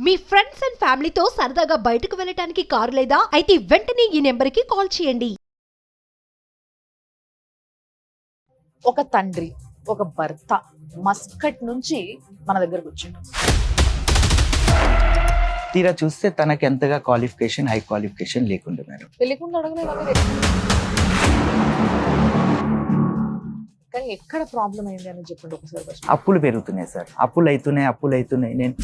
Me friends and ఫ్యామిలీతో సరదాగా బయటకు వెళ్ళటానికి కారు లేదా అయితే వెంటనే ఈ నెంబర్కి కాల్ చేయండి. ఒక తండ్రి, ఒక భర్త మస్కట్ నుంచి మన దగ్గరకు వచ్చాడు. తీరా చూస్తే తనకి ఎంతగా క్వాలిఫికేషన్, హై క్వాలిఫికేషన్ లేకుండా మేడం. తెలియకుండా అడగలేదా మీరు? కానీ ఎక్కడ ప్రాబ్లం అయింది అని చెప్పండి ఒకసారి first. అప్పులు పెరుగుతున్నాయి సార్, అప్పులు అవుతున్నాయి. నేను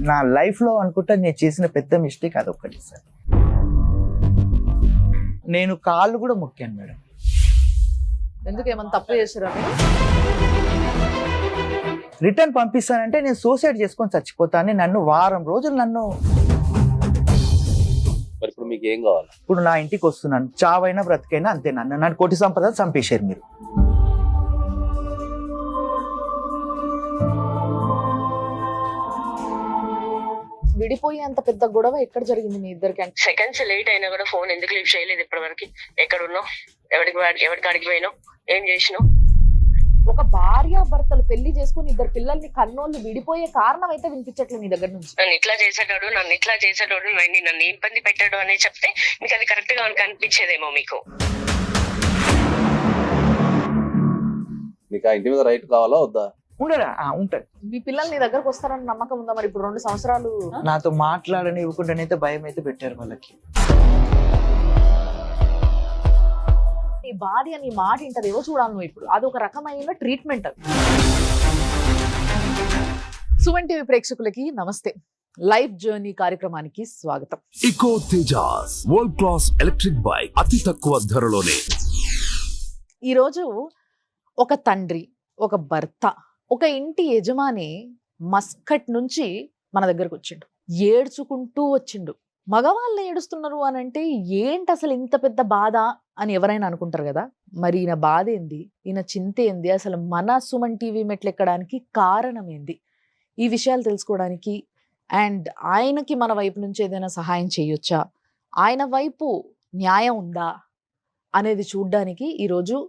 నా లైఫ్లో అనుకుంటా నేను చేసిన పెద్ద మిస్టేక్ అదొక్కటి సార్. నేను కాళ్ళు కూడా మొక్కాను మేడం. ఎందుకు ఏమైనా తప్పు చేశారా మీరు? రిటర్న్ పంపిస్తానంటే నేను సూసైడ్ చేసుకొని చచ్చిపోతాను. నన్ను వారం రోజులు మరి ఇప్పుడు మీకు ఏం కావాలి? ఇప్పుడు నా ఇంటికి వస్తున్నాను, చావైనా బ్రతికైనా అంతే. నన్ను కోటి సంపద చంపేశారు మీరు. విడిపోయి అంత పెద్ద గొడవ ఎక్కడ జరిగింది మీ ఇద్దరికి? అంటే సెకండ్స్ లేట్ అయినా కూడా ఫోన్ ఎందుకు లిఫ్ట్ చేయలేదు ఇప్పటి వరకు? ఎక్కడ ఉన్నావు? ఎవరికి కాడికి పోయినావు? ఏం చేసినావు? ఒక భార్య భర్తలు పెళ్లి చేసుకుని ఇద్దరు పిల్లల్ని కన్నోళ్ళు విడిపోయే కారణం అయితే వినిపించట్లేదు మీ దగ్గర నుంచి. నన్ను ఇట్లా చేసేటోడు నన్ను ఇబ్బంది పెట్టాడు అని చెప్తే మీకు అది కరెక్ట్ గా కనిపించేదేమో మీకు. మీకు ఆ ఇంటి మీద రైట్ కావాలా వద్దా? ఉండరా? ఉంటది. మీ పిల్లలు నీ దగ్గరకు వస్తారని నమ్మకం ఉందా? మరి ఇప్పుడు 2 సంవత్సరాలు నాతో మాట్లాడని ఇవ్వకుండానైతే భయం అయితే పెట్టారు వాళ్ళకి. నీ భార్య నీ మాట వింటదేవో చూడాలి నువ్వు. ఇప్పుడు అదొక రకమైన ట్రీట్మెంట్. అది సుమన్ టీవీ ప్రేక్షకులకి నమస్తే. లైఫ్ జర్నీ కార్యక్రమానికి స్వాగతం. Eko Tejas world class electric bike అతి తక్కువ ధరలోనే. ఈరోజు ఒక తండ్రి, ఒక భర్త, ఒక ఇంటి యజమాని మస్కట్ నుంచి మన దగ్గరకు వచ్చిండు. ఏడ్చుకుంటూ వచ్చిండు. మగవాళ్ళు ఏడుస్తున్నారు అని అంటే ఏంటి అసలు ఇంత పెద్ద బాధ అని ఎవరైనా అనుకుంటారు కదా. మరి ఈయన బాధ ఏంది, ఈయన చింత ఏంది, అసలు మన సుమన్ టీవీ మెట్లు ఎక్కడానికి కారణం ఏంది, ఈ విషయాలు తెలుసుకోవడానికి అండ్ ఆయనకి మన వైపు నుంచి ఏదైనా సహాయం చేయొచ్చా, ఆయన వైపు న్యాయం ఉందా అనేది చూడ్డానికి ఈరోజు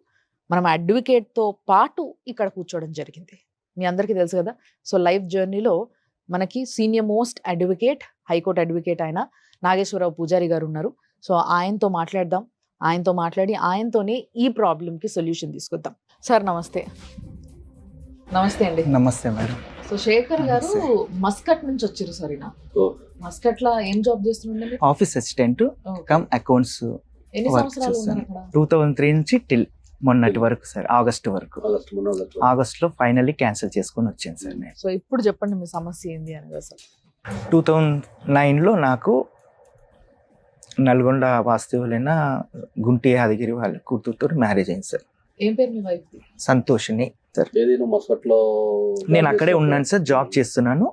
మనం అడ్వకేట్తో పాటు ఇక్కడ కూర్చోవడం జరిగింది. మీ అందరికీ తెలుసు కదా. సో లైఫ్ జర్నీలో మనకి senior most advocate, high court advocate అయిన నాగేశ్వరరావు పూజారి గారు ఉన్నారు. సో ఆయనతో మాట్లాడదాం. ఆయనతో మాట్లాడి ఆయనతోనే ఈ ప్రాబ్లంకి సొల్యూషన్ తీసుకొద్దాం. సార్ నమస్తే. నమస్తే అండి. నమస్తే మేడం. సో శేఖర్ గారు మస్కట్ నుంచి వచ్చారు. సరేనా? మస్కట్ లో ఏం జాబ్ చేస్తుండే? Office assistant cum accounts. ఎన్ని సంవత్సరాలు ఉన్నారు అక్కడ? 2003 నుంచి టిల్ మొన్నటి వరకు సార్, ఆగస్ట్ వరకు. ఆగస్ట్ లో ఫైనల్లీ క్యాన్సిల్ చేసుకొని వచ్చాను సార్ నేను. సో ఇప్పుడు చెప్పండి మీ సమస్య ఏంది అనేది. అసలు 2009లో నాకు నల్గొండ వాస్తవులైన గుంటి యాదగిరి వాళ్ళ కూతురుతో మ్యారేజ్ అయింది సార్. ఏం పేరు మీ వైఫ్? సంతోషిని సార్. నేను అక్కడే ఉన్నాను సార్, జాబ్ చేస్తున్నాను.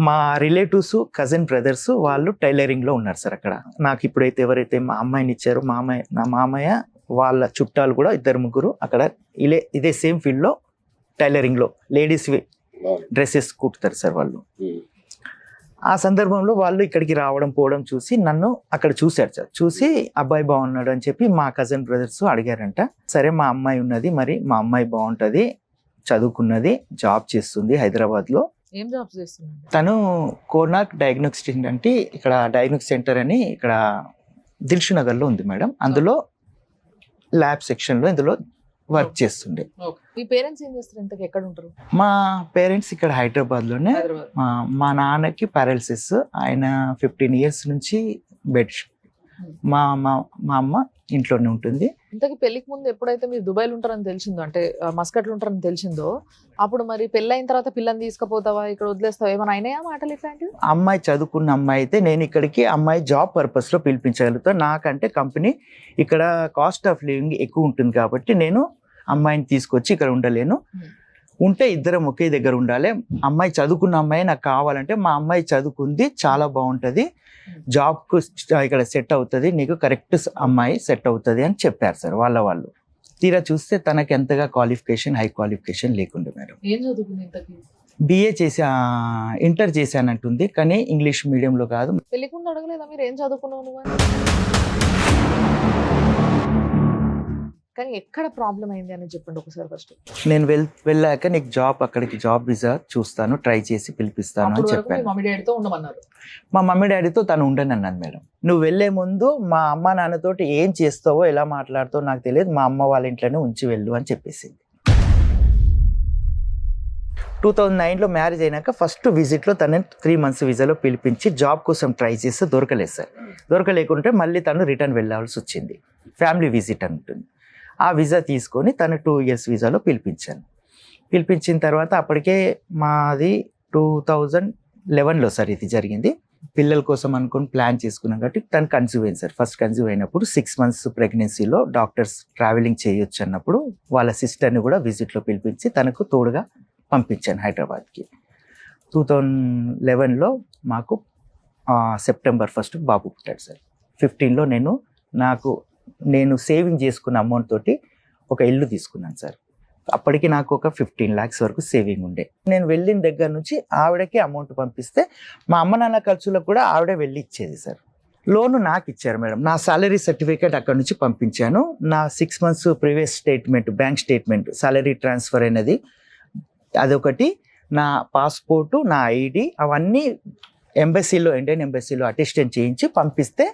మా రిలేటివ్స్, కజిన్ బ్రదర్స్ వాళ్ళు టైలరింగ్ లో ఉన్నారు సార్ అక్కడ. నాకు ఇప్పుడైతే ఎవరైతే మా అమ్మాయిని ఇచ్చారో నా మామయ్య వాళ్ళ చుట్టాలు కూడా 2-3 అక్కడ ఇదే సేమ్ ఫీల్డ్ లో టైలరింగ్ లో లేడీస్ డ్రెస్సెస్ కుట్టుతారు సార్ వాళ్ళు. ఆ సందర్భంలో వాళ్ళు ఇక్కడికి రావడం పోవడం చూసి నన్ను అక్కడ చూశారు సార్. చూసి అబ్బాయి బాగున్నాడు అని చెప్పి మా కజిన్ బ్రదర్స్ అడిగారంట. సరే మా అమ్మాయి ఉన్నది, మరి మా అమ్మాయి బాగుంటది, చదువుకున్నది, జాబ్ చేస్తుంది హైదరాబాద్ లో. ఏం జాబ్ చేస్తుంది తను? కోనార్క్ డయాగ్నోస్టిక్ అంటే ఇక్కడ డయాగ్నోస్టిక్ సెంటర్ అని ఇక్కడ దిల్షు నగర్ లో ఉంది మేడం. అందులో ల్యాబ్ సెక్షన్ లో ఇందులో వర్క్ చేస్తుండే. మీ పేరెంట్స్ ఏం చేస్తారు? ఇంతకు ఎక్కడ ఉంటారు? మా పేరెంట్స్ ఇక్కడ హైదరాబాద్ లోనే. మా నాన్నకి పారాలిసిస్, ఆయన 15 years నుంచి బెడ్. మా అమ్మ ఇంట్లోనే ఉంటుంది. ఇంతకీ పెళ్లికి ముందు ఎప్పుడైతే మీరు దుబాయ్లో ఉంటారని తెలిసిందో, అంటే మస్కట్లో ఉంటారని తెలిసిందో, అప్పుడు మరి పెళ్ళైన తర్వాత పిల్లని తీసుకుపోతావా, ఇక్కడ వదిలేస్తావా, ఏమైనా అయినాయా మాటలు ఇట్లాంటివి? అమ్మాయి చదువుకున్న అమ్మాయి అయితే నేను ఇక్కడికి అమ్మాయి జాబ్ పర్పస్ లో పిలిపించగలుగుతాను. నాకంటే కంపెనీ ఇక్కడ కాస్ట్ ఆఫ్ లివింగ్ ఎక్కువ ఉంటుంది కాబట్టి నేను అమ్మాయిని తీసుకొచ్చి ఇక్కడ ఉండలేను. ఉంటే ఇద్దరం ఒకే దగ్గర ఉండాలి. అమ్మాయి చదువుకున్న అమ్మాయి నాకు కావాలంటే, మా అమ్మాయి చదువుకుంది, చాలా బాగుంటది, జాబ్ కు ఇక్కడ సెట్ అవుతుంది, నీకు కరెక్ట్ అమ్మాయి సెట్ అవుతుంది అని చెప్పారు సార్ వాళ్ళు. తీరా చూస్తే తనకి ఎంతగా క్వాలిఫికేషన్, హై క్వాలిఫికేషన్ లేకుండా మేడం. ఏం చదువుకుంది ఇంతకీ? BA చేసి ఇంటర్ చేశానంటుంది, కానీ ఇంగ్లీష్ మీడియంలో కాదు. పెళ్లికుండా అడగలేదా మీరు ఏం చదువుకున్నావు నువ్వు? కానీ ఎక్కడ ప్రాబ్లం అయింది అని చెప్పండి ఒకసారి ఫస్ట్. నేను వెళ్ళాక నీకు అక్కడికి జాబ్ వీసా చూస్తాను, ట్రై చేసి పిలిపిస్తాను అని అప్పుడు వరకు మీ చెప్పాను. మమ్మీ డాడీతో ఉండమన్నారు. మా మమ్మీ డాడీతో తను ఉండను అన్నాను మేడం. నువ్వు వెళ్లే ముందు మా అమ్మ నాన్నతోటి ఏం చేస్తావో ఎలా మాట్లాడుతావో నాకు తెలియదు, మా అమ్మ వాళ్ళ ఇంట్లోనే ఉంచి వెళ్ళు అని చెప్పేసింది. 2009లో మ్యారేజ్ అయినాక ఫస్ట్ విజిట్లో తనని 3 months వీసాలో పిలిపించి జాబ్ కోసం ట్రై చేస్తే దొరకలేదు సార్. దొరకలేకుంటే మళ్ళీ తను రిటర్న్ వెళ్ళాల్సి వచ్చింది. ఫ్యామిలీ విజిట్ అంటుంది. ఆ వీసా తీసుకొని తను 2 years వీసాలో పిలిపించాను. పిలిపించిన తర్వాత అప్పటికే మాది 2011లో సార్ ఇది జరిగింది. పిల్లల కోసం అనుకుని ప్లాన్ చేసుకున్నాం కాబట్టి తను కన్సీవ్ అయింది సార్. ఫస్ట్ కన్సీవ్ అయినప్పుడు 6 months ప్రెగ్నెన్సీలో డాక్టర్స్ ట్రావెలింగ్ చేయొచ్చు అన్నప్పుడు వాళ్ళ సిస్టర్ని కూడా విజిట్లో పిలిపించి తనకు తోడుగా పంపించాను హైదరాబాద్కి. 2011లో మాకు September 1 బాబు పుట్టాడు సార్. 15లో నేను సేవింగ్ చేసుకున్న అమౌంట్ తోటి ఒక ఇల్లు తీసుకున్నాను సార్. అప్పటికి నాకు ఒక 15 lakhs వరకు సేవింగ్ ఉండే. నేను వెళ్ళిన దగ్గర నుంచి ఆవిడకి అమౌంట్ పంపిస్తే మా అమ్మ నాన్న ఖర్చులకు కూడా ఆవిడే వెళ్ళి ఇచ్చేది సార్. లోన్ నాకు ఇచ్చారు మేడం. నా సాలరీ సర్టిఫికేట్ అక్కడ నుంచి పంపించాను. నా 6 months previous statement, bank statement, salary transfer అనేది అదొకటి, నా పాస్పోర్టు, నా ఐడి అవన్నీ ఎంబసీలో, ఇండియన్ ఎంబసీలో అటెస్టెంట్ చేయించి పంపిస్తే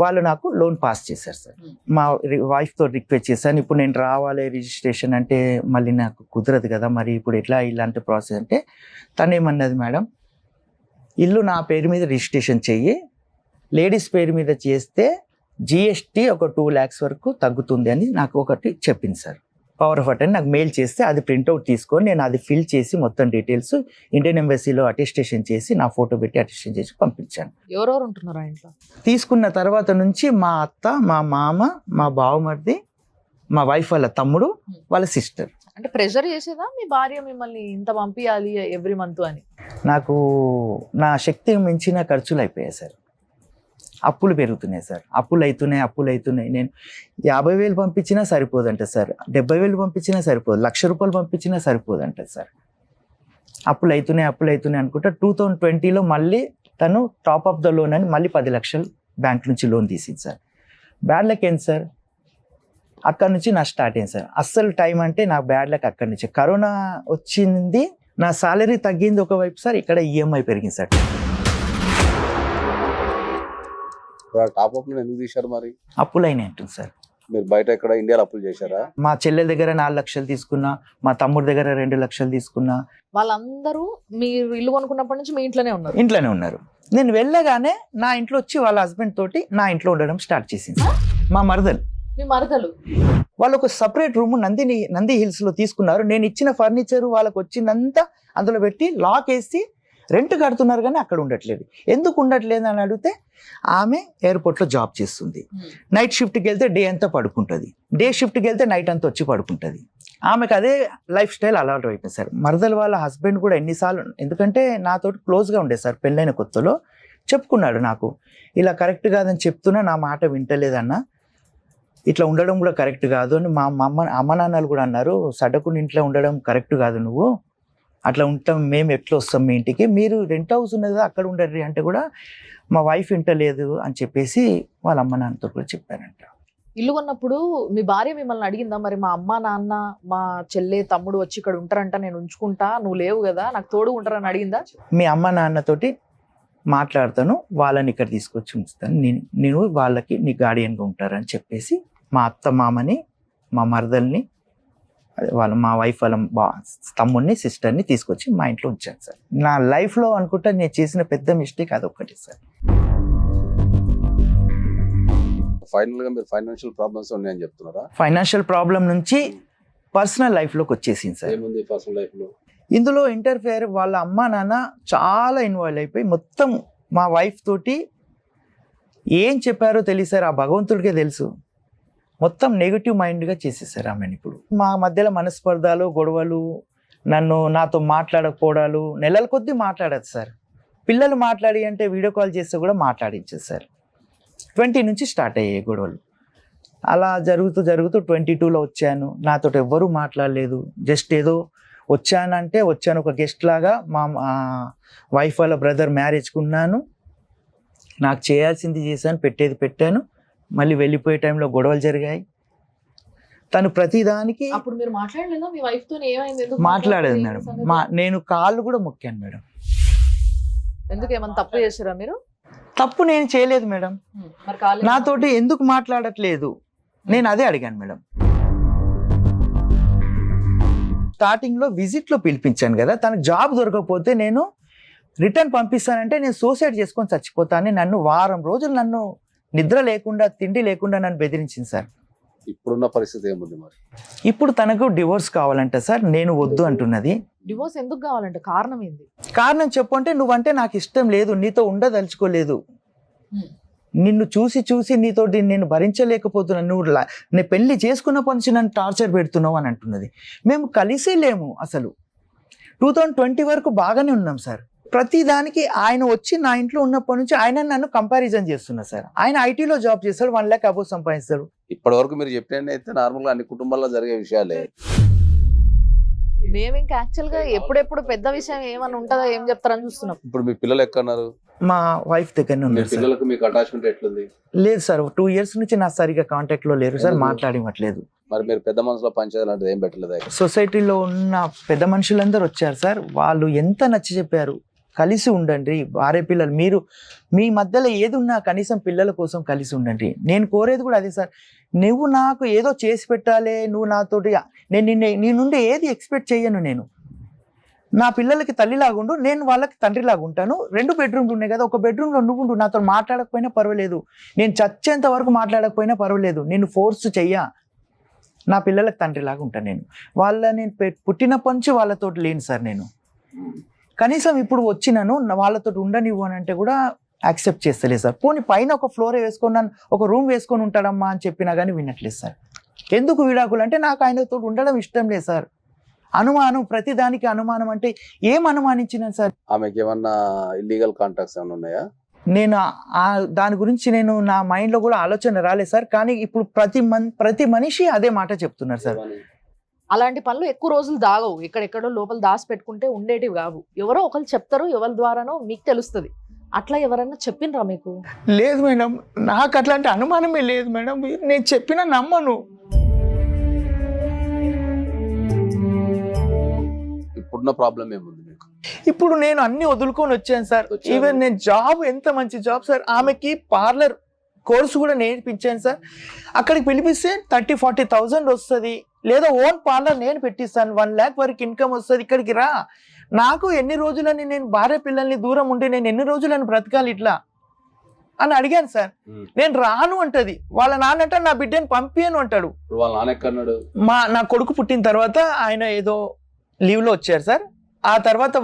వాళ్ళు నాకు లోన్ పాస్ చేశారు సార్. మా వైఫ్తో రిక్వెస్ట్ చేశాను, ఇప్పుడు నేను రావాలి రిజిస్ట్రేషన్ అంటే మళ్ళీ నాకు కుదరదు కదా, మరి ఇప్పుడు ఎట్లా ఇలాంటి ప్రాసెస్ అంటే తను ఏమన్నది, మేడం ఇల్లు నా పేరు మీద రిజిస్ట్రేషన్ చెయ్యి, లేడీస్ పేరు మీద చేస్తే GST ఒక 2 lakhs వరకు తగ్గుతుంది అని నాకు ఒకటి చెప్పింది సార్. పవర్ ఆఫ్ అటర్నీ నాకు మెయిల్ చేస్తే అది ప్రింట్అవుట్ తీసుకొని నేను అది ఫిల్ చేసి మొత్తం డీటెయిల్స్ ఇండియన్ ఎంబసీలో అటెస్టేషన్ చేసి నా ఫోటో పెట్టి అటెస్టేషన్ చేసి పంపించాను. ఎవరెవరు ఉంటున్నారు ఆ ఇంట్లో? తీసుకున్న తర్వాత నుంచి మా అత్త, మా మామ, మా బావమరిది, మా వైఫ్ వాళ్ళ తమ్ముడు, వాళ్ళ సిస్టర్. అంటే ప్రెషర్ చేసేదా మీ భార్య మిమ్మల్ని ఇంత పంపించాలి ఎవ్రీ మంత్ అని? నాకు నా శక్తికి మించిన ఖర్చులు అయిపోయాయి సార్. అప్పులు పెరుగుతున్నాయి సార్. అప్పులు అవుతున్నాయి. నేను 50,000 పంపించినా సరిపోదంట సార్, 70,000 పంపించినా సరిపోదు, ₹1,00,000 పంపించినా సరిపోదంట సార్. అప్పులు అవుతున్నాయి అనుకుంటా 2020లో మళ్ళీ తను టాప్ ఆఫ్ ద లోన్ అని మళ్ళీ 10 లక్షలు బ్యాంక్ నుంచి లోన్ తీసింది సార్. బ్యాడ్ లక్ ఏంటి సార్, అక్కడ నుంచి నా స్టార్ట్ అయింది సార్. అస్సలు టైం అంటే నా బ్యాడ్ లక్ అక్కడి నుంచి. కరోనా వచ్చింది, నా సాలరీ తగ్గింది ఒకవైపు సార్, ఇక్కడ EMI పెరిగింది సార్. టాప్ అప్ ఎందుకు తీశారు మరి? అప్పులైనాయి అంటుంది సార్. మీరు బయట ఎక్కడ ఇండియాలో అప్పులు చేశారా? మా చెల్లెల దగ్గర 4 లక్షలు తీసుకున్నా, మా తమ్ముడి దగ్గర 2 లక్షలు తీసుకున్నా. వాళ్ళందరూ మీరు ఇల్లు కొనుక్కున్నప్పటి నుంచి మీ ఇంట్లోనే ఉన్నారు? నేను వెళ్ళగానే నా ఇంట్లో వచ్చి వాళ్ళ హస్బెండ్ తోటి నా ఇంట్లో ఉండడం స్టార్ట్ చేసింది. మా మరదలు, మీ మరదలు వాళ్ళు ఒక సపరేట్ రూమ్ నంది హిల్స్ లో తీసుకున్నారు. నేను ఇచ్చిన ఫర్నిచర్ వాళ్ళకి వచ్చిందంతా అందులో పెట్టి లాక్ వేసి రెంట్ కడుతున్నారు, కానీ అక్కడ ఉండట్లేదు. ఎందుకు ఉండట్లేదు అని అడిగితే ఆమె ఎయిర్పోర్ట్లో జాబ్ చేస్తుంది. నైట్ షిఫ్ట్కి వెళ్తే డే అంతా పడుకుంటుంది, డే షిఫ్ట్కి వెళ్తే నైట్ అంతా వచ్చి పడుకుంటుంది. ఆమెకు అదే లైఫ్ స్టైల్ అలవాటు అయిపోయింది సార్. మరదల వాళ్ళ హస్బెండ్ కూడా ఎన్నిసార్లు, ఎందుకంటే నాతో క్లోజ్గా ఉండే సార్, పెళ్ళైన కొత్తలో చెప్పుకున్నాడు నాకు, ఇలా కరెక్ట్ కాదని చెప్తున్నా నా మాట వింటలేదన్న, ఇట్లా ఉండడం కూడా కరెక్ట్ కాదు అని మా అమ్మ నాన్నలు కూడా అన్నారు. సడకుని ఇంట్లో ఉండడం కరెక్ట్ కాదు, నువ్వు అట్లా ఉంటాం, మేము ఎట్లా వస్తాం మీ ఇంటికి, మీరు రెంట్ హౌస్ ఉన్నదా అక్కడ ఉండరు అంటే కూడా మా వైఫ్ వింటలేదు అని చెప్పేసి వాళ్ళ అమ్మ నాన్నతో కూడా చెప్పారంట. ఇల్లు కొన్నప్పుడు మీ భార్య మిమ్మల్ని అడిగిందా, మరి మా అమ్మ నాన్న మా చెల్లె తమ్ముడు వచ్చి ఇక్కడ ఉంటారంట, నేను ఉంచుకుంటా, నువ్వు లేవు కదా నాకు తోడు ఉంటారని అడిగిందా? మీ అమ్మ నాన్నతోటి మాట్లాడతాను, వాళ్ళని ఇక్కడ తీసుకొచ్చి ఉంచుతాను, నేను వాళ్ళకి నీ గార్డియన్గా ఉంటారని చెప్పేసి మా అత్త మామని, మా మరదల్ని, మా వైఫ్ వాళ్ళ తమ్ముడిని, సిస్టర్ని తీసుకొచ్చి మా ఇంట్లో ఉంచాను సార్. నా లైఫ్లో అనుకుంటా నేను చేసిన పెద్ద మిస్టేక్ అదొక్కటి సార్. ఫైనల్ గా మీరు ఫైనాన్షియల్ ప్రాబ్లమ్స్ ఉన్నాయని చెప్తున్నారా? ఫైనాన్షియల్ ప్రాబ్లం నుంచి పర్సనల్ లైఫ్లోకి వచ్చేసింది సార్. ఏముంది పర్సనల్ లైఫ్ లో? ఇందులో ఇంటర్ఫేర్ వాళ్ళ అమ్మ నాన్న చాలా ఇన్వాల్వ్ అయిపోయి మొత్తం మా వైఫ్ తోటి ఏం చెప్పారో తెలియదు సార్, ఆ భగవంతుడికే తెలుసు. మొత్తం నెగిటివ్ మైండ్గా చేసేసారు ఆమెను. ఇప్పుడు మా మధ్యలో మనస్పర్ధాలు, గొడవలు, నాతో మాట్లాడకపోవడాలు, నెలల కొద్దీ మాట్లాడదు సార్. పిల్లలు మాట్లాడి అంటే వీడియో కాల్ చేస్తే కూడా మాట్లాడించదు సార్. 20 నుంచి స్టార్ట్ అయ్యాయి గొడవలు. అలా జరుగుతూ 22లో వచ్చాను, నాతో ఎవ్వరూ మాట్లాడలేదు. జస్ట్ ఏదో వచ్చాను ఒక గెస్ట్ లాగా. మా వైఫ్ వాళ్ళ బ్రదర్ మ్యారేజ్కి ఉన్నాను, నాకు చేయాల్సింది చేశాను, పెట్టేది పెట్టాను. మళ్ళీ వెళ్ళిపోయే టైంలో గొడవలు జరిగాయి. తను ప్రతిదానికి అప్పుడు మీరు మాట్లాడలేదా మీ వైఫ్ తో? ఏమైంది? ఎందుకు మాట్లాడేది మాట్లాడలేదు? మేడం. నేను కాళ్ళు కూడా మొక్కాను మేడం. ఎందుకు ఏమైనా తప్పు చేసారా మీరు? తప్పు నేను చేయలేదు మేడం. మరి కాలేదు. నాతోటి ఎందుకు మాట్లాడట్లేదు నేను అదే అడిగాను మేడం. స్టార్టింగ్ లో విజిట్ లో పిలిపించాను కదా, తనకు జాబ్ దొరకకపోతే నేను రిటర్న్ పంపిస్తానంటే నేను సూసైడ్ చేసుకొని చచ్చిపోతానని నన్ను వారం రోజులు నన్ను నిద్ర లేకుండా తిండి లేకుండా నన్ను బెదిరించింది సార్. ఇప్పుడున్న పరిస్థితి ఏముంది మరి? ఇప్పుడు తనకు డివోర్స్ కావాలంట సార్. నేను వద్దు అంటున్నది. డివోర్స్ ఎందుకు కావాలంటే కారణం ఏంది? కారణం చెప్పంటే నువ్వంటే నాకు ఇష్టం లేదు, నీతో ఉండదలుచుకోలేదు, నిన్ను చూసి చూసి నీతో నేను భరించలేకపోతున్నాను, నువ్వు నేను పెళ్లి చేసుకున్నప్పటి నుంచి నన్ను టార్చర్ పెడుతున్నావు అని అంటున్నది. మేము కలిసి లేము అసలు. 2020 వరకు బాగానే ఉన్నాం సార్. ప్రతి దానికి ఆయన వచ్చి నా ఇంట్లో ఉన్నప్పటి నుంచి ఆయన నన్ను కంపారిజన్ చేస్తున్నారు సార్. ఆయన ఐటీలో జాబ్ చేస్తాడు, 1 lakh అబోవ్ సంపాదిస్తాడు. ఇప్పటి వరకు మీరు చెప్పినట్టు అయితే నార్మల్ గా అన్ని కుటుంబాల్లో జరిగే విషయాలే. మేము ఇంకా యాక్చువల్ గా ఎప్పుడెప్పుడు పెద్ద విషయం ఏమన్నా ఉంటుందో ఏం చెప్తారని చూస్తున్నాం. ఇప్పుడు మీ పిల్లలు ఎక్కడున్నారు? మా వైఫ్ దగ్గరనే మీ ఉన్నారు సార్. పిల్లలకు మీకు అటాచ్మెంట్ ఎట్లుంది? లేదు సార్, 2 years నుంచి నా సరిగా కాంటాక్ట్ లో లేరు సార్, మాట్లాడివ్వట్లేదు. మరి మీరు పెద్ద మనసులో పంచాయతీ లాంటిది ఏం పెట్టలేదు? సొసైటీలో ఉన్న పెద్ద మనుషులందరూ వచ్చారు సార్. వాళ్ళు ఎంత నచ్చి చెప్పారు, కలిసి ఉండండి భార్య పిల్లలు, మీరు మీ మధ్యలో ఏది ఉన్నా కనీసం పిల్లల కోసం కలిసి ఉండండి. నేను కోరేది కూడా అదే సార్. నువ్వు నాకు ఏదో చేసి పెట్టాలి, నువ్వు నాతోటి, నేను నీ నుండి ఏది ఎక్స్పెక్ట్ చేయను. నేను నా పిల్లలకి తల్లిలాగుండు, నేను వాళ్ళకి తండ్రిలాగా ఉంటాను. 2 bedrooms ఉన్నాయి కదా, ఒక బెడ్రూమ్లో నువ్వు ఉండు, నాతో మాట్లాడకపోయినా పర్వాలేదు, నేను చచ్చేంత వరకు మాట్లాడకపోయినా పర్వాలేదు, నేను ఫోర్స్ చెయ్యా, నా పిల్లలకు తండ్రిలాగా ఉంటాను. నేను నేను పుట్టినప్పటి నుంచి వాళ్ళతో లేను సార్. నేను కనీసం ఇప్పుడు వచ్చినాను వాళ్ళతో ఉండనివ్వు అని అంటే కూడా యాక్సెప్ట్ చేస్తలేదు సార్. పోనీ పైన ఒక ఫ్లోర్ వేసుకున్నాను, ఒక రూమ్ వేసుకొని ఉంటాడమ్మా అని చెప్పినా కానీ వినట్లేదు సార్. ఎందుకు విడాకులు అంటే నాకు ఆయనతో ఉండడం ఇష్టం లేదు సార్. అనుమానం, ప్రతిదానికి అనుమానం. అంటే ఏం అనుమానించినాను సార్? ఆమెకి ఏమన్నా ఇల్లీగల్ కాంటాక్ట్స్ ఏమైనా ఉన్నాయా? నేను దాని గురించి నేను నా మైండ్లో కూడా ఆలోచన రాలేదు సార్. కానీ ఇప్పుడు ప్రతి మనిషి అదే మాట చెప్తున్నారు సార్. అలాంటి పనులు ఎక్కువ రోజులు దాగవు, ఎక్కడెక్కడో లోపల దాచి పెట్టుకుంటే ఉండేటివి కావు. ఎవరో ఒకరు చెప్తారు, ఎవరి ద్వారానో మీకు తెలుస్తుంది. అట్లా ఎవరన్నా చెప్పిండ్రా మీకు? లేదు మేడం, నాకు అట్లాంటి అనుమానమే లేదు మేడం. నేను చెప్పినా నమ్మను. ఇప్పుడున్న ప్రాబ్లం ఏముంది మీకు? ఇప్పుడు నేను అన్ని వదులుకొని వచ్చాను సార్. ఈవెన్ నేను జాబ్, ఎంత మంచి జాబ్ సార్. ఆమెకి పార్లర్ కోర్సు కూడా నేర్పించాను సార్. అక్కడికి పిలిపిస్తే 30,000-40,000 వస్తుంది, లేదా ఓన్ పార్లర్ నేను పెట్టిస్తాను, 1 lakh వరకు ఇన్కమ్ వస్తుంది. ఇక్కడికి రా, నాకు ఎన్ని రోజులని, నేను భార్య పిల్లల్ని దూరం ఉండి నేను ఎన్ని రోజులని బ్రతకాలి ఇట్లా అని అడిగాను సార్. నేను రాను అంటది. వాళ్ళ నాన్నంట నా బిడ్డని పంపియను అంటాడు. వాళ్ళ నాన్న ఎక్కడున్నాడు? నా కొడుకు పుట్టిన తర్వాత ఆయన ఏదో లీవ్లో వచ్చారు సార్. ఆ తర్వాత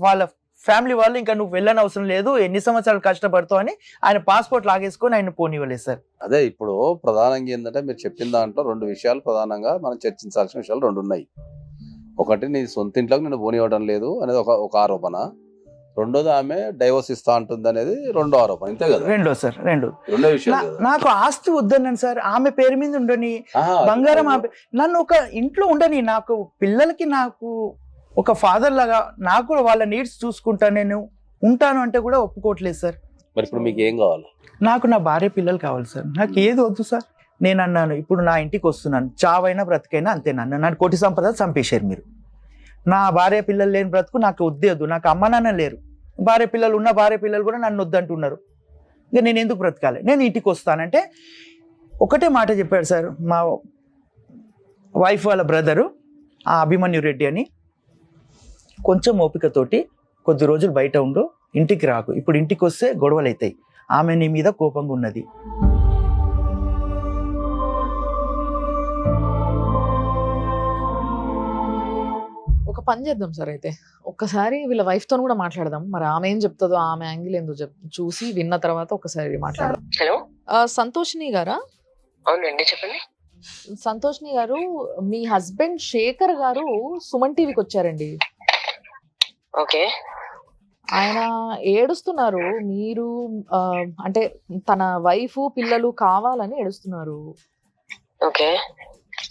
వాళ్ళ ఫ్యామిలీ వాళ్ళు ఇంకా నువ్వు వెళ్ళని అవసరం లేదు, ఎన్ని సంవత్సరాలు కష్టపడతావు అని ఆయన పాస్పోర్ట్ లాగేసుకొని ఆయన పోనివ్వలేదు సార్. అదే ఇప్పుడు ప్రధానంగా ఏంటంటే మీరు చెప్పిన దాంట్లో 2 విషయాలు ప్రధానంగా మనం చర్చించాల్సిన విషయాలు 2 ఉన్నాయి. ఒకటి, నీ సొంత ఇంట్లోకి నేను పోనివ్వడం లేదు అనేది ఒక ఆరోపణ. రెండోది, ఆమె డైవోర్స్ ఇస్తా ఉంటుంది అనేది 2వ ఆరోపణ. ఇంతే కదా? రెండో విషయం. నాకు ఆస్తి వద్దన్నాను సార్. ఆమె పేరు మీద ఉండని, బంగారం నన్ను ఒక ఇంట్లో ఉండని, నాకు పిల్లలకి నాకు ఒక ఫాదర్ లాగా నాకు కూడా వాళ్ళ నీడ్స్ చూసుకుంటా నేను ఉంటాను అంటే కూడా ఒప్పుకోవట్లేదు సార్. మరి ఇప్పుడు మీకు ఏం కావాలి? నాకు నా భార్య పిల్లలు కావాలి సార్. నాకు ఏది వద్దు సార్. నేను అన్నాను, ఇప్పుడు నా ఇంటికి వస్తున్నాను, చావైనా బ్రతికైనా అంతేనన్నా. నన్ను కోటి సంపద చంపేశారు మీరు. నా భార్య పిల్లలు లేని బ్రతుకు నాకు వద్దు. నాకు అమ్మ నాన్న లేరు, భార్య పిల్లలు ఉన్న భార్య పిల్లలు కూడా నన్ను వద్దంటున్నారు. ఇంకా నేను ఎందుకు బ్రతకాలి? నేను ఇంటికి వస్తానంటే ఒకటే మాట చెప్పాడు సార్ మా వైఫ్ వాళ్ళ బ్రదరు, ఆ అభిమన్యు రెడ్డి అని. కొంచెం ఓపికతోటి కొద్ది రోజులు బయట ఉండు, ఇంటికి రాకు. ఇప్పుడు ఇంటికి వస్తే గొడవలు అవుతాయి, ఆమె నీ మీద కోపంగా ఉన్నది. ఒక పని చేద్దాం సార్, అయితే ఒక్కసారి వీళ్ళ వైఫ్ తో కూడా మాట్లాడదాం. మరి ఆమె ఏం చెప్తుందో, ఆమె యాంగిల్ ఏందో చూసి విన్న తర్వాత ఒకసారి మాట్లాడదాం. హలో, సంతోషిని గారా? అవునండి, చెప్పండి. సంతోషిని గారు, మీ హస్బెండ్ శేఖర్ గారు సుమన్ టీవీకి వచ్చారండి. ఓకే. ఆయన ఏడుస్తున్నారు. మీరు అంటే తన వైఫ్ పిల్లలు కావాలని ఏడుస్తున్నారు. ఓకే.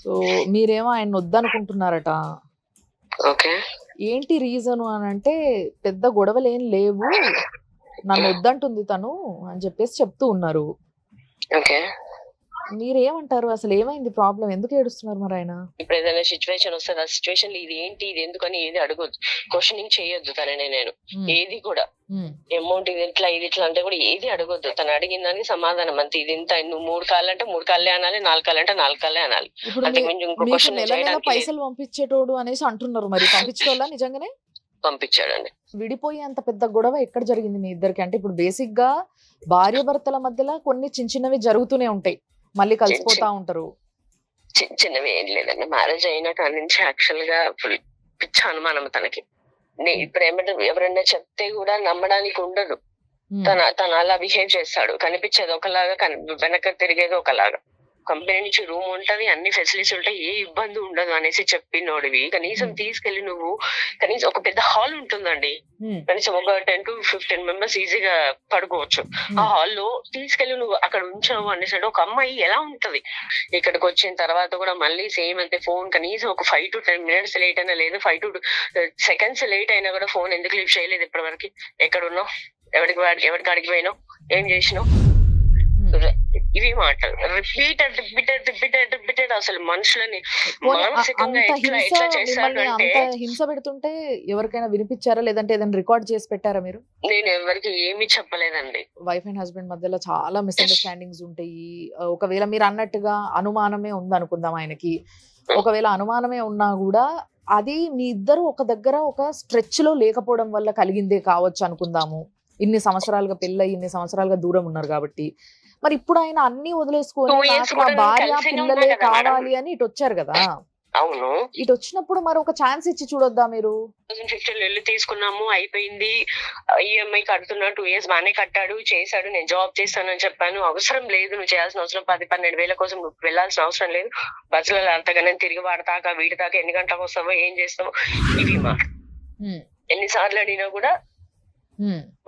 సో మీరేమో ఆయన వద్దనుకుంటున్నారట. ఓకే. ఏంటి రీజన్ అని అంటే, పెద్ద గొడవలు ఏం లేవు, నన్ను వద్దంటుంది తను అని చెప్పేసి చెప్తూ ఉన్నారు. ఓకే. మీరేమంటారు? అసలు ఏమైంది ప్రాబ్లం? ఎందుకు ఏడుస్తున్నారు మరి ఆయన? ఇప్పుడు ఏదైనా సిచ్యువేషన్ వస్తుంది, ఆ సిచ్యువేషన్ ఇది ఏంటి, ఇది ఎందుకని ఏది అడగొద్దు, క్వశ్చనింగ్ చేయొద్దు తనని. నేను ఏది కూడా అమౌంట్ ఇది ఇట్లా అంటే కూడా ఏది అడగొద్దు. తను అడిగిన దానికి సమాధానం అంతే. ఇది ఇంత, నువ్వు 3 కాళ్ళంటే 3 కాళ్ళే అనాలి, 4 కాళ్ళంటే 4 కాళ్ళే అనాలి. ఇప్పుడు అంతకుమించి ఇంకో మీకు క్వశ్చన్ నెల నెల చేయడానికి లేదు. పైసలు పంపించేటోడు అనేసి అంటున్నారు, మరి పంపించేవాళ్ళ నిజంగానే? పంపించాడండి. విడిపోయి అంత పెద్ద గొడవ ఎక్కడ జరిగింది మీ ఇద్దరికి? అంటే ఇప్పుడు బేసిక్ గా భార్య భర్తల మధ్యలో కొన్ని చిన్న చిన్నవి జరుగుతూనే ఉంటాయి, మళ్ళీ కలిసిపోతా ఉంటారు. చిన్నవి ఏం లేదండి. మ్యారేజ్ అయిన కాడి నుంచి యాక్చువల్ గా ఫుల్ పిచ్చ అనుమానం తనకి. ఇప్పుడు ఏమంటే ఎవరైనా చెప్తే కూడా నమ్మడానికి ఉండదు. తను అలా బిహేవ్ చేస్తాడు. కనిపించేది ఒకలాగా, వెనక తిరిగేది ఒకలాగా. కంపెనీ నుంచి రూమ్ ఉంటది, అన్ని ఫెసిలిటీస్ ఉంటాయి, ఏ ఇబ్బంది ఉండదు అనేసి చెప్పినోడివి. కనీసం తీసుకెళ్లి నువ్వు కనీసం ఒక పెద్ద హాల్ ఉంటుందండి, కనీసం ఒక 10 to 15 మెంబర్స్ ఈజీగా పడుకోవచ్చు. ఆ హాల్లో తీసుకెళ్లి నువ్వు అక్కడ ఉంచావు అనేసి ఒక అమ్మాయి ఎలా ఉంటది? ఇక్కడికి వచ్చిన తర్వాత కూడా మళ్ళీ సేమ్ అంతే. ఫోన్ కనీసం ఒక 5 to 10 minutes లేట్ అయినా లేదు, 5 to 2 seconds లేట్ అయినా కూడా ఫోన్ ఎందుకు లిఫ్ట్ చేయలేదు ఇప్పటి వరకు? ఎక్కడున్నావు, ఎవరికి అడిగి పోయినావు, ఏం చేసినావు? ఇవి మాటలు రిపీటెడ్ అసలు మనుషులని మానసికంగా ఎట్లా చేశారు అంటే. హింస పెడుతుంటే ఎవరికైనా వినిపించారా, లేదంటే ఏదైనా రికార్డ్ చేసి పెట్టారా మీరు? నేను ఎవరికి ఏమీ చెప్పలేదండి. వైఫ్ అండ్ హస్బెండ్ మధ్యలో చాలా మిస్అండర్స్టాండింగ్స్ ఉంటాయి. ఒకవేళ మీరు అన్నట్టుగా అనుమానమే ఉంది అనుకుందాం ఆయనకి, ఒకవేళ అనుమానమే ఉన్నా కూడా అది మీ ఇద్దరు ఒక దగ్గర ఒక స్ట్రెచ్ లో లేకపోవడం వల్ల కలిగిందే కావచ్చు అనుకుందాము. ఇన్ని సంవత్సరాలుగా పెళ్ళై ఇన్ని సంవత్సరాలుగా దూరం ఉన్నారు కాబట్టి. మరి ఇప్పుడు ఆయన అన్ని వదిలేసుకొని నాకు నా భార్య పిల్లలే కావాలి అని ఇటు వచ్చారు కదా. అవును, ఇటు వచ్చినప్పుడు మరి ఒక ఛాన్స్ ఇచ్చి చూడొద్దా మీరు? 2015 వెళ్ళి తీసుకున్నాము, అయిపోయింది. ఈఎంఐ కడుతున్నా, 2 years బానే కట్టాడు, చేశాడు. నేను జాబ్ చేస్తానని చెప్పాను. అవసరం లేదు, నువ్వు చేయాల్సిన అవసరం 10-12 వేల కోసం నువ్వు వెళ్లాల్సిన అవసరం లేదు. బస్సులలో అంతగానే తిరిగి వాడతాక వీడి దాకా ఎన్ని గంటలకు వస్తావో, ఏం చేస్తావో, ఇవి మా ఎన్నిసార్లు అడిగినా కూడా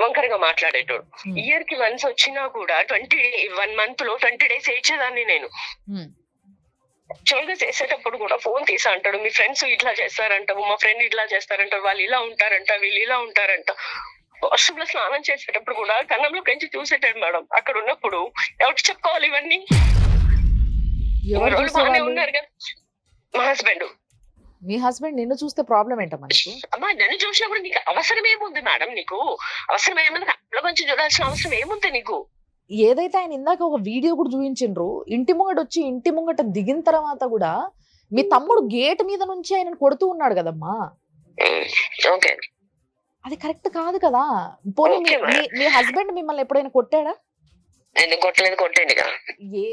వంకరగా మాట్లాడేటోడు. ఇయర్ కి వన్స్ వచ్చినా కూడా 1 month లో 20 days ఏడ్చేదాన్ని నేను. యాక్చువల్గా చేసేటప్పుడు కూడా ఫోన్ తీసా అంటాడు, మీ ఫ్రెండ్స్ ఇట్లా చేస్తారంటావు, మా ఫ్రెండ్ ఇట్లా చేస్తారంటారు, వాళ్ళు ఇలా ఉంటారంట, వీళ్ళు ఇలా ఉంటారంట. వాష్రూమ్ లో స్నానం చేసేటప్పుడు కూడా కన్నంలో పెంచి చూసేటాడు మేడం. అక్కడ ఉన్నప్పుడు ఎవరికి చెప్పుకోవాలి ఇవన్నీ? బాగానే ఉన్నారు కదా. మా హస్బెండ్. మీ హస్బెండ్ నిన్ను చూస్తే ప్రాబ్లం ఏంటమ్మా నీకు? అమ్మా నన్ను చూసినప్పుడు నీకు అవసరం ఏముంది మేడం? నీకు అవసరం ఏముంది? అప్పుల మంచి చూడాల్సిన అవసరం ఏముంది నీకు? ఏదైతే ఆయన ఇందాక ఒక వీడియో కూడా చూపించిండ్రు, ఇంటి ముంగట వచ్చి ఇంటి ముంగట దిగిన తర్వాత కూడా మీ తమ్ముడు గేట్ మీద నుంచి ఆయన కొడుతూ ఉన్నాడు కదమ్మా. ఓకే, అది కరెక్ట్ కాదు కదా. పోనీ మీ హస్బెండ్ మిమ్మల్ని ఎప్పుడైనా కొట్టాడా? కొట్టలేదు, కొట్టండి కదా.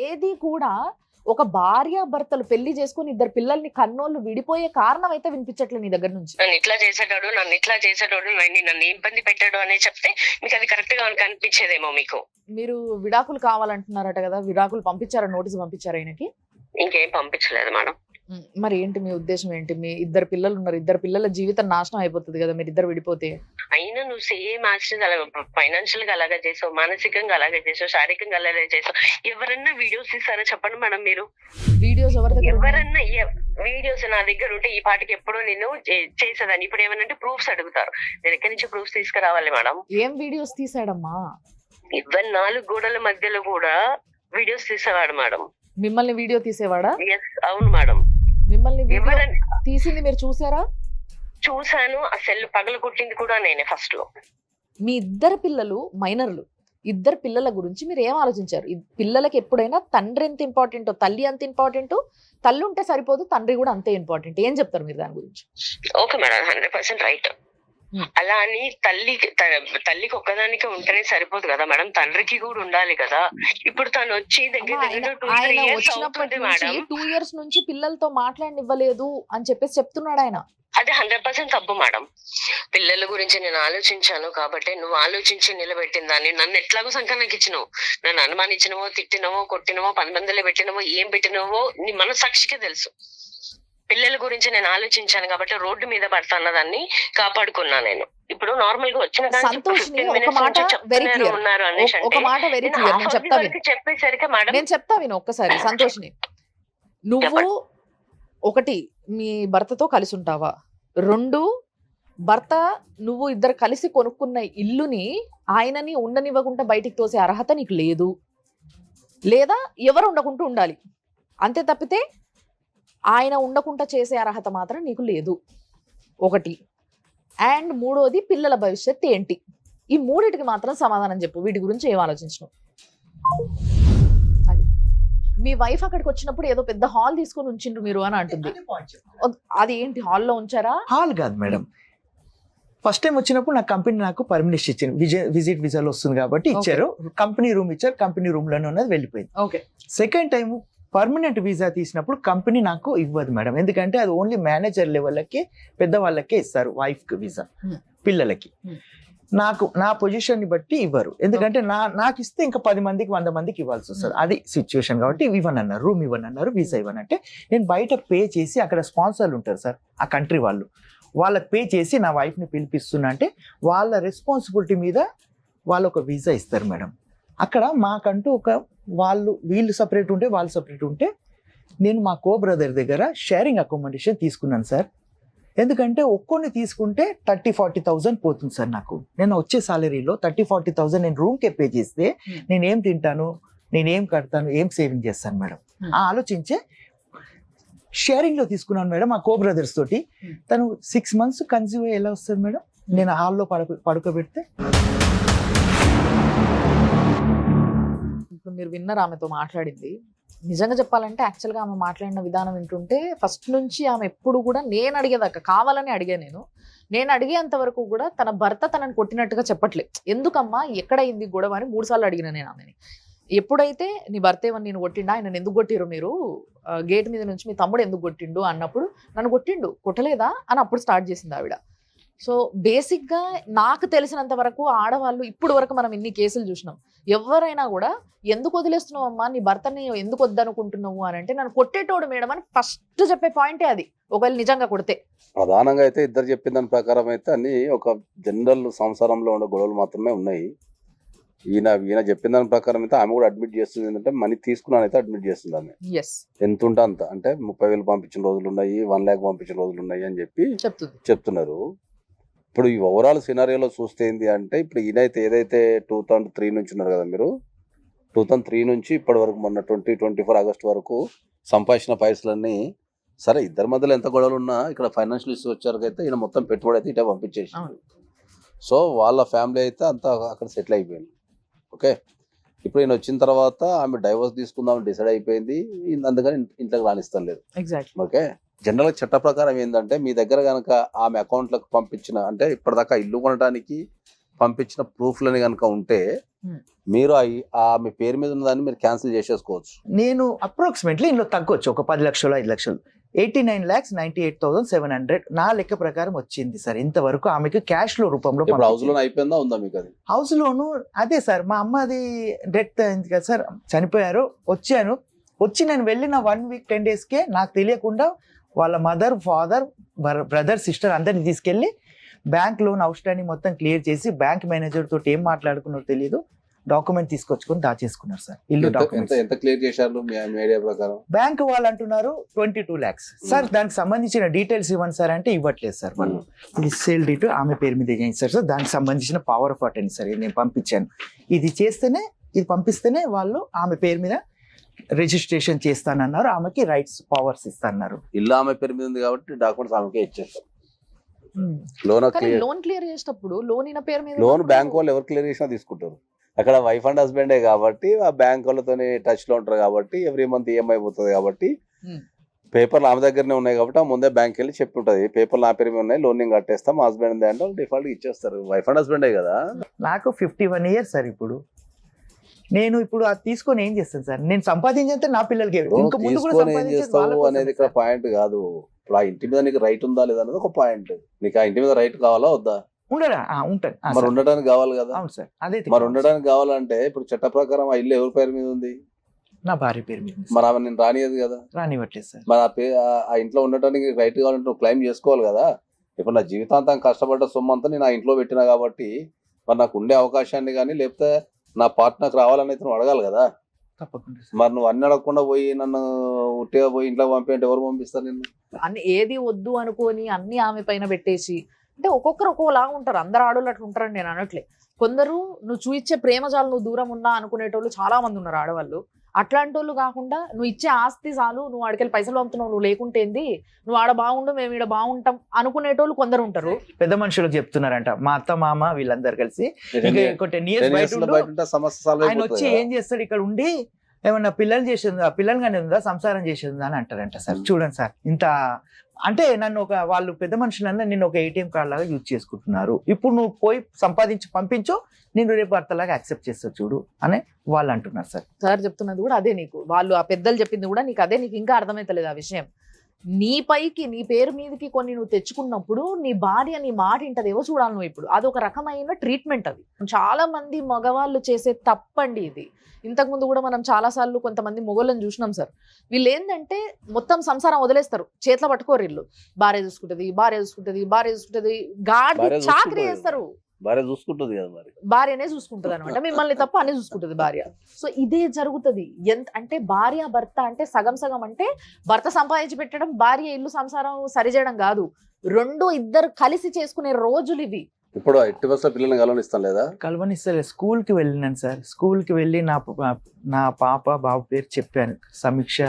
ఏది కూడా ఒక భార్య భర్తలు పెళ్లి చేసుకుని 2 పిల్లల్ని కన్నోళ్ళు విడిపోయే కారణం అయితే వినిపించట్లేదు నీ దగ్గర నుంచి. నన్ను ఇట్లా చేసేటాడు, నన్ను ఇబ్బంది పెట్టాడు అని చెప్తే మీకు అది కరెక్ట్ గా కనిపించేదేమో. మీకు మీరు విడాకులు కావాలంటున్నారట కదా, విడాకులు పంపించారా? నోటీసు పంపించారా ఆయనకి? ఇంకేం పంపించలేదు మేడం. మరి ఏంటి మీ ఉద్దేశం ఏంటి? మీ 2 పిల్లలు ఉన్నారు, 2 పిల్లల జీవితం నాశనం అయిపోతుంది కదా మీరు ఇద్దరు విడిపోతే. అయినా నువ్వు సేమ్ యాక్సిడెంట్ అలా ఫైనాన్షియల్ గా అలాగే చేసావు, మానసికంగా అలాగే చేసావు, శారీరకంగా అలాగే చేసావు. ఎవరన్నా వీడియోస్ ఇస్తారా చెప్పండి మేడం మీరు? వీడియోస్ ఎవరన్నా వీడియోస్ నా దగ్గర ఉంటే ఈ పాటికి ఎప్పుడో నేను చేసేదాన్ని. ఇప్పుడు ఏమనంటే ప్రూఫ్స్ అడుగుతారు, నేను ఎక్కడి నుంచి ప్రూఫ్స్ తీసుకురావాలి మేడం? ఏం వీడియోస్ తీసాడమ్మా? 4 గోడల మధ్యలో కూడా వీడియోస్ తీసేవాడు మేడం. మిమ్మల్ని వీడియో తీసేవాడా? అవును మేడం. మిమ్మల్ని తీసింది మీరు చూసారా? చూసాను. ఆ సెల్ పగల కొట్టింది కూడా నేనే ఫస్ట్ లో. మీ 2 పిల్లలు మైనర్లు, 2 పిల్లల గురించి మీరు ఏం ఆలోచించారు? పిల్లలకి ఎప్పుడైనా తండ్రి ఎంత ఇంపార్టెంటో తల్లి అంత ఇంపార్టెంటో, తల్లి ఉంటే సరిపోదు, తండ్రి కూడా అంతే ఇంపార్టెంట్. ఏం చెప్తారు మీరు దాని గురించి? Okay madam, 100% right. అలా అని తల్లికి ఒక్కదానికే ఉంటేనే సరిపోదు కదా మేడం, తండ్రికి కూడా ఉండాలి కదా. ఇప్పుడు తను వచ్చి దగ్గర 2 years నుంచి పిల్లలతో మాట్లాడనివ్వలేదు అని చెప్పేసి చెప్తున్నాడు ఆయన. అది 100% తప్పు మేడం. పిల్లల గురించి నేను ఆలోచించాను కాబట్టి నువ్వు ఆలోచించి నిలబెట్టిన దాన్ని నన్ను ఎట్లాగో సంకలనకి ఇచ్చినావు. నన్ను అనుమానించినవో, తిట్టినవో, కొట్టినవో, 10 మందిలో పెట్టినవో, ఏం పెట్టినవో నీ మనసాక్షికే తెలుసు. పిల్లల గురించి నేను ఆలోచించాను కాబట్టి రోడ్డు మీద పడుతున్న దాన్ని కాపాడుకున్నా నేను. ఇప్పుడు నార్మల్ గా వచ్చిన చెప్పేసరికి మేడం నేను చెప్తా విను ఒక్కసారి. సంతోష్ని, నువ్వు 1 మీ భర్తతో కలిసి ఉంటావా? 2 భర్త నువ్వు 2 కలిసి కొనుక్కున్న ఇల్లుని ఆయనని ఉండనివ్వకుండా బయటికి తోసే అర్హత నీకు లేదు. లేదా ఎవరు ఉండకుంటూ ఉండాలి, అంతే తప్పితే ఆయన ఉండకుండా చేసే అర్హత మాత్రం నీకు లేదు ఒకటి. అండ్ మూడోది పిల్లల భవిష్యత్ ఏంటి, ఈ మూడిటికి మాత్రం సమాధానం చెప్పు. వీటి గురించి ఏం ఆలోచించను. అది మీ వైఫ్ అక్కడికి వచ్చినప్పుడు ఏదో పెద్ద హాల్ తీసుకొని ఉంచిండ్రు మీరు అని అంటుంది, అది ఏంటి హాల్లో ఉంచారా? హాల్ కాదు మేడం, ఫస్ట్ టైం వచ్చినప్పుడు నా కంపెనీ నాకు పర్మిషన్ ఇచ్చింది, విజిట్ వీసాలో వస్తుంది కాబట్టి ఇచ్చారు, కంపెనీ రూమ్ ఇచ్చారు, కంపెనీ రూమ్ లోనే ఉన్నది వెళ్ళిపోయింది. Okay. Second time permanent visa తీసినప్పుడు కంపెనీ నాకు ఇవ్వదు మేడం, ఎందుకంటే అది ఓన్లీ మేనేజర్ లెవెల్కి పెద్దవాళ్ళకే ఇస్తారు వైఫ్ కి వీసా, పిల్లలకి. నాకు నా పొజిషన్ ని బట్టి ఇవ్వరు, ఎందుకంటే నాకు ఇస్తే ఇంకా 10 మందికి 100 మందికి ఇవ్వాల్సి వస్తుంది, అది సిచ్యువేషన్. కాబట్టి ఇవ్వనన్నారు, రూమ్ ఇవ్వనన్నారు, వీసా ఇవ్వనంటే నేను బయట పే చేసి, అక్కడ స్పాన్సర్లు ఉంటారు సార్ ఆ కంట్రీ వాళ్ళు, వాళ్ళకి పే చేసి నా వైఫ్ని పిలిపిస్తున్నా అంటే వాళ్ళ రెస్పాన్సిబిలిటీ మీద వాళ్ళు ఒక వీసా ఇస్తారు మేడం. అక్కడ మాకంటూ వీళ్ళు సపరేట్ ఉంటే వాళ్ళు సపరేట్ ఉంటే, నేను మా కో బ్రదర్ దగ్గర షేరింగ్ అకామిడేషన్ తీసుకున్నాను సార్. ఎందుకంటే ఒక్కొని తీసుకుంటే 30,000-40,000 పోతుంది సార్ నాకు. నేను వచ్చే సాలరీలో 30,000-40,000 నేను రూమ్కే పే చేస్తే నేనేం తింటాను, నేనేం కడతాను, ఏం సేవింగ్ చేస్తాను మేడం, ఆ ఆలోచించే షేరింగ్ లో తీసుకున్నాను మేడం. ఆ కో బ్రదర్స్ తోటి తను 6 months కన్సీవ్ అయ్యి ఎలా వస్తుంది మేడం, నేను హాల్లో పడుకోబెడితే. ఇప్పుడు మీరు విన్నారు ఆమెతో మాట్లాడింది. నిజంగా చెప్పాలంటే యాక్చువల్గా ఆమె మాట్లాడిన విధానం వింటుంటే ఫస్ట్ నుంచి ఆమె ఎప్పుడు కూడా నేను అడిగేదాకా కావాలని అడిగా, నేను అడిగేంత వరకు కూడా తన భర్త తనని కొట్టినట్టుగా చెప్పట్లే. ఎందుకమ్మా ఎక్కడైంది గొడవ అని 3 సార్లు అడిగిన నేను ఆమెని. ఎప్పుడైతే నీ భర్త ఏమని నేను కొట్టిండా, ఆయన ఎందుకు కొట్టిరు మీరు, గేట్ మీద నుంచి మీ తమ్ముడు ఎందుకు కొట్టిండు అన్నప్పుడు నన్ను కొట్టిండు కొట్టలేదా అని అప్పుడు స్టార్ట్ చేసింది ఆవిడ. సో బేసిక్గా నాకు తెలిసినంత వరకు ఆడవాళ్ళు ఇప్పుడు వరకు మనం ఇన్ని కేసులు చూసినాం, ఎవరైనా కూడా ఎందుకు వదిలేస్తున్నావు అమ్మా, నీ భర్తని ఎందుకు వద్దనుకుంటున్నావు అని అంటే నన్ను కొట్టేటోడు మేడం అని ఫస్ట్ చెప్పే పాయింటే అది, ఒకవేళ నిజంగా కొడితే. ప్రధానంగా అయితే ఇద్దరు చెప్పిన దాని ప్రకారం అయితే అన్ని ఒక జనరల్ సంసారంలో ఉండే గొడవలు మాత్రమే ఉన్నాయి. ఈయన చెప్పిన దాని ప్రకారం అయితే ఆమె కూడా అడ్మిట్ చేస్తుంది, ఏంటంటే మనీ తీసుకున్నాను అయితే అడ్మిట్ చేస్తుంది ఆమె. ఎంత ఉంటే అంత, అంటే 30,000 పంపించిన రోజులు ఉన్నాయి, 1 lakh పంపించిన రోజులు ఉన్నాయి అని చెప్పి చెప్తున్నారు. ఇప్పుడు ఈ ఓవరాల్ సినారియోలో చూస్తే ఏంటి అంటే, ఇప్పుడు ఈయనైతే ఏదైతే 2003 నుంచి ఉన్నారు కదా మీరు, 2003 నుంచి ఇప్పటి వరకు మొన్న 2024 ఆగస్టు వరకు సంపాదించిన పైసలన్నీ సరే, ఇద్దరి మధ్యలో ఎంత గొడవలు ఉన్నా ఇక్కడ ఫైనాన్షియల్ ఇష్యూ వచ్చారకైతే ఈయన మొత్తం పెట్టుబడి అయితే ఇటే పంపించేసి, సో వాళ్ళ ఫ్యామిలీ అయితే అంతా అక్కడ సెటిల్ అయిపోయింది. ఓకే, ఇప్పుడు ఈయన వచ్చిన తర్వాత ఆమె డైవర్స్ తీసుకుందామని డిసైడ్ అయిపోయింది, అందుకని ఇంట్లోకి రానిస్తాను లేదు. ఓకే, జనరల్గా చట్ట ప్రకారం ఏంటంటే మీ దగ్గర కనుక ఆమె అకౌంట్లకు పంపించిన, అంటే ఇప్పటిదాకా ఇల్లు కొనడానికి పంపించిన ప్రూఫ్లని కనుక ఉంటే మీరు ఆమె పేరు మీద ఉన్న దాన్ని మీరు క్యాన్సిల్ చేసేసుకోవచ్చు. నేను అప్రాక్సిమేట్లీ ఇందులో తగ్గొచ్చు, ఒక 10 లక్షలు 5 లక్షలు, 89,98,700 నా లెక్క ప్రకారం వచ్చింది సార్ ఇంతవరకు ఆమెకు క్యాష్ లో రూపంలో. హౌస్ లోన్ అయిపోయిందా, ఉందా మీకు అది? హౌస్ లోను అదే సార్, మా అమ్మది డెత్ అయింది కదా సార్, చనిపోయారు. వచ్చి నేను వెళ్ళిన 1 week 10 daysకే నాకు తెలియకుండా వాళ్ళ మదర్, ఫాదర్, బ్రదర్, సిస్టర్ అందరిని తీసుకెళ్లి బ్యాంక్ లోన్ అవుట్ స్టాండింగ్ మొత్తం క్లియర్ చేసి, బ్యాంక్ మేనేజర్ తోటి ఏం మాట్లాడుకున్నారో తెలియదు, డాక్యుమెంట్ తీసుకొచ్చుకొని దాచేసుకున్నారు సార్. ఇల్లు డాక్యుమెంట్ ఎంత క్లియర్ చేశారు మీ ఐడియా ప్రకారం? బ్యాంక్ వాళ్ళు అంటున్నారు 22 lakhs సార్. దానికి సంబంధించిన డీటెయిల్స్ ఇవ్వండి సార్ అంటే ఇవ్వట్లేదు సార్ వాళ్ళు. ఇది సేల్ డీట్ ఆమె పేరు మీద చేయించారు సార్, దానికి సంబంధించిన పవర్ ఆఫ్ అటెండ్ సార్ నేను పంపించాను. ఇది పంపిస్తేనే వాళ్ళు ఆమె పేరు మీద రిజిస్ట్రేషన్ చేస్తానన్నారు, ఆమెకి రైట్స్ పవర్స్ ఇస్తాన్నారు. ఇల్లు ఆమె పేరు మీద ఉంది కాబట్టి డాక్యుమెంట్స్ ఆమెకే ఇచ్చేస్తారు. లోన్ క్లియర్ చేసేటప్పుడు లోన్ బ్యాంక్ వాళ్ళు ఎవరు క్లియర్ చేసినా తీసుకుంటారు. అక్కడ వైఫ్ అండ్ హస్బెండే కాబట్టి ఆ బ్యాంక్ వాళ్ళతో టచ్ లో ఉంటారు కాబట్టి ఎవ్రీ మంత్ ఈఎంఐ పోతుంది కాబట్టి పేపర్లు ఆమె దగ్గరనే ఉన్నాయి కాబట్టి ఆ ముందే బ్యాంక్ వెళ్ళి చెప్పి ఉంటుంది, పేపర్లు నా పేరు మీద ఉన్నాయి, లోన్ నేను కట్టేస్తాం, మా హస్బెండ్ అంటే డిఫాల్ట్ ఇచ్చేస్తారు. వైఫ్ అండ్ హస్బెండే కదా. నాకు 51 years సార్. నేను ఇప్పుడు అది తీసుకొని ఏం చేస్తాను సార్, నేను సంపాదించే నా పిల్లలకి ఏం చేస్తావు అనేది ఇక్కడ పాయింట్ కాదు. ఇప్పుడు ఆ ఇంటి మీద నీకు రైట్ ఉందా లేదా అనేది ఒక పాయింట్. నీకు ఆ ఇంటి మీద రైట్ కావాలా వద్దా? ఉంటాను. మరి ఉండడానికి కావాలి కదా. అవును సార్, అదే మరి ఉండడానికి కావాలంటే ఇప్పుడు చట్ట ప్రకారం ఆ ఇల్లు ఎవరి పేరు మీద ఉంది? నా భార్య పేరు మీద. మరి ఆమె నేను రానియదు కదా. రానివ్వట్లేదు సార్. మరి ఆ ఇంట్లో ఉండటానికి రైట్ కావాలంటే నువ్వు క్లెయిమ్ చేసుకోవాలి కదా. ఇప్పుడు నా జీవితాంతం కష్టపడ్డ సొమ్ము అంతా నేను ఆ ఇంట్లో పెట్టినా కాబట్టి మరి నాకు ఉండే అవకాశాన్ని కానీ లేకపోతే నా పార్ట్నర్కి రావాలని అయితే నువ్వు అడగాలి కదా. తప్పకుండా. మరి నువ్వు అన్ని అడగకుండా పోయి నన్ను ఉట్టిగా పోయి ఇంట్లో పంపి ఎవరు పంపిస్తారు నిన్ను? అన్ని ఏది వద్దు అనుకోని అన్ని ఆమె పైన పెట్టేసి, అంటే ఒక్కొక్కరు ఒక్కోలాగా ఉంటారు, అందరు ఆడవాళ్ళు అట్లా ఉంటారని నేను అనట్లే. కొందరు నువ్వు చూయించే ప్రేమజాలు నువ్వు దూరం ఉన్నా అనుకునేటోళ్ళు చాలా మంది ఉన్నారు ఆడవాళ్ళు. అట్లాంటి వాళ్ళు కాకుండా నువ్వు ఇచ్చే ఆస్తి చాలు, నువ్వు ఆడికెళ్ళి పైసలు పంపుతున్నావు, నువ్వు లేకుంటేంది, నువ్వు ఆడ బాగుండు మేము ఈడ బాగుంటాం అనుకునేటోళ్ళు కొందరు ఉంటారు. పెద్ద మనుషులకు చెప్తున్నారంట, మా అత్త మామ వీళ్ళందరూ కలిసి ఇంకా ఇంకో 10 years 10 బయట years లో ఉండు, బయట ఉంటే సమస్య సాల్వ్ ఆయన వచ్చి అయిపోతుంది ఏం చేస్తాడు ఇక్కడ ఉండి, ఏమన్నా పిల్లలు చేసిందా, పిల్లలు కానీ ఉందా, సంసారం చేసిందా అని అంటారంట సార్. చూడండి సార్, ఇంత అంటే నన్ను వాళ్ళు పెద్ద మనుషులందరూ నిన్ను ఒక ATM కార్డ్ లాగా యూజ్ చేసుకుంటున్నారు. ఇప్పుడు నువ్వు పోయి సంపాదించి పంపించు, నేను రేపు భర్తలాగా యాక్సెప్ట్ చేస్తా చూడు అని వాళ్ళు అంటున్నారు సార్. సార్ చెప్తున్నది కూడా అదే, నీకు వాళ్ళు ఆ పెద్దలు చెప్పింది కూడా నీకు అదే, నీకు ఇంకా అర్థమైతలేదు ఆ విషయం. నీ పైకి నీ పేరు మీదకి కొన్ని నువ్వు తెచ్చుకున్నప్పుడు నీ భార్య నీ మాట వింటదేవో చూడాలి నువ్వు. ఇప్పుడు అదొక రకమైన ట్రీట్మెంట్. అది చాలా మంది మగవాళ్ళు చేసే తప్పండి ఇది. ఇంతకుముందు కూడా మనం చాలా సార్లు కొంతమంది మొగోళ్ళని చూసినాం సార్. వీళ్ళు ఏంటంటే మొత్తం సంసారం వదిలేస్తారు, చేతిలో పట్టుకోరు. వీళ్ళు భార్య చూసుకుంటది, భార్య చూసుకుంటది, భార్య చూసుకుంటది, గాడి భార్య చాకరీ చూసుకుంటది. చేస్తారు. భార్య చూసుకుంటుంది కదా మరి. భార్యనే చూసుకుంటది అనమాట, మిమ్మల్ని తప్ప అనే చూసుకుంటది భార్య. సో ఇదే జరుగుతుంది. ఎంత అంటే భార్య భర్త అంటే సగం సగం, అంటే భర్త సంపాదించి పెట్టడం, భార్య ఇల్లు సంసారం సరిచేయడం కాదు. రెండు ఇద్దరు కలిసి చేసుకునే రోజులు ఇవి. ఇప్పుడు 80% పిల్లల్ని కలవనిస్తాం లేదా? కలవనిస్తలే. స్కూల్కి వెళ్ళినాను సార్. స్కూల్కి వెళ్ళి నా పాప బాబు పేరు చెప్పాను, సమీక్ష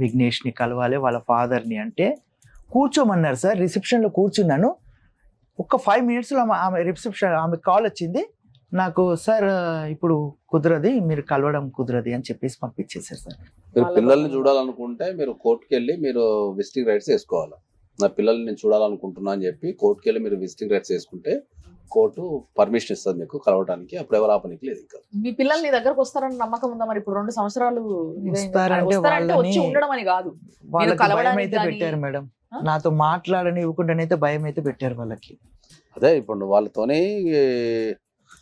విఘ్నేష్ని కలవాలి వాళ్ళ ఫాదర్ని అంటే కూర్చోమన్నారు సార్. రిసెప్షన్లో కూర్చున్నాను. ఒక్క 5 minutesలో ఆమె రిసెప్షన్ ఆమె కాల్ వచ్చింది నాకు, సార్ ఇప్పుడు కుదరది, మీరు కలవడం కుదరది అని చెప్పేసి పంపించేశారు సార్. మీరు పిల్లల్ని చూడాలనుకుంటే మీరు కోర్టుకి వెళ్ళి మీరు విజిటింగ్ రైట్స్ వేసుకోవాలి. నా పిల్లల్ని నేను చూడాలనుకుంటున్నా అని చెప్పి కోర్టుకి వెళ్ళి మీరు విజిటింగ్ రైట్స్ వేసుకుంటే కోర్టు పర్మిషన్ ఇస్తుంది మీకు కలవడానికి. అప్పుడు ఎవరు ఆపనికి లేదు. ఇంకా మీ పిల్లలు నీ దగ్గరకు వస్తారని నమ్మకం ఉందా మరి? ఇప్పుడు 2 సంవత్సరాలు వస్తారంటే వచ్చి ఉండడం అని కాదు, వాళ్ళకి భయం కలవడానికి అయితే గానీ- పెట్టారు మేడం. నాతో మాట్లాడని ఇవ్వకుండానైతే భయం అయితే పెట్టారు వాళ్ళకి. అదే ఇప్పుడు వాళ్ళతోనే